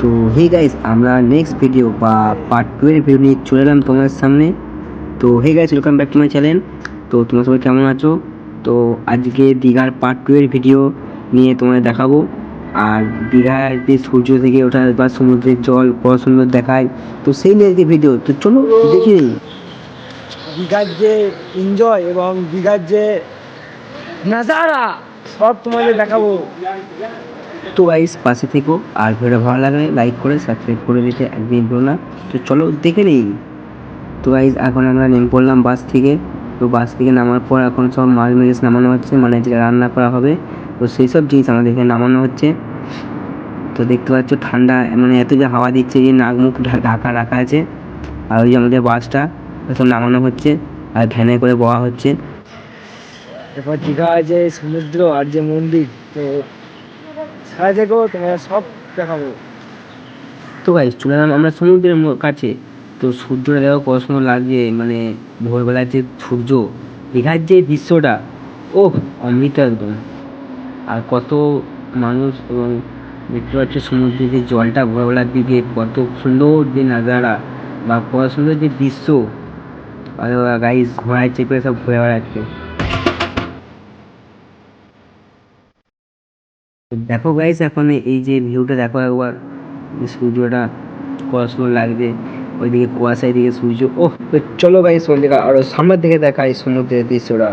তো hey guys, আমরা next video বা পার্ট 2 এর ভিডিও নিয়ে চলে এলাম তোমাদের সামনে। তো hey guys, welcome back to my channel. তো তোমরা সবাই কেমন আছো? তো আজকে দীঘার পার্ট 2 এর ভিডিও নিয়ে তোমাদের দেখাবো। আর দীঘার যে সূর্য থেকে ওঠা বা সমুদ্রের জল কত সুন্দর দেখায়, তো সেই নিয়ে আজকে ভিডিও। তো চলো দেখে নিই দীঘার যে এনজয় এবং দীঘার যে নাজারা সব তোমাদের দেখাবো। তো গাইস, পাশে থেকো। আর ভিডিওটা ভালো লাগলে লাইক করে সাবস্ক্রাইব করে দিতে একদিন ভুলো না। তো চলো দেখে নিই। তো গাইস, এখন আমরা নেমে পড়লাম বাস থেকে। তো বাস থেকে নামার পর এখন সব মাল মেরেজ নামানো হচ্ছে, মানে যেটা রান্না করা হবে। তো সেই সব জিনিস আমাদের এখানে নামানো হচ্ছে। তো দেখতে পাচ্ছ ঠান্ডা, মানে এত যে হাওয়া দিচ্ছে যে নাক মুখ ঢাকা রাখা আছে। আর ওই যে আমাদের বাসটা সব নামানো হচ্ছে আর ভ্যানে করে বওয়া হচ্ছে। এরপর দীঘা যে সমুদ্র আর যে মন্দির, তো সারা থেকেও তোমরা সব দেখাবো। তো গাইস, চলে এলাম আমরা সমুদ্রের কাছে। তো সূর্যটা দেখো কত সুন্দর লাগছে, মানে ভোরবেলার যে সূর্য, দীঘার যে দৃশ্যটা, ওহ অমৃত একদম। আর কত মানুষ, এবং দেখতে পাচ্ছ সমুদ্রের যে জলটা ভোরবেলার দিকে কত সুন্দর যে নাজারা বা কত সুন্দর যে দৃশ্য। আর গাইস ঘোড়ায় চেপে সব ঘুরে বেড়াচ্ছে। তো দেখো গাইস, এখন এই যে ভিউটা দেখো একবার, যে সূর্যটা কত সুন্দর লাগছে। ওইদিকে কুয়াশা, এদিকে সূর্য। ওহ, চলো গাইস ওই দিকে আরো সামনের দিকে দেখাই সমুদ্রের দৃশ্যটা।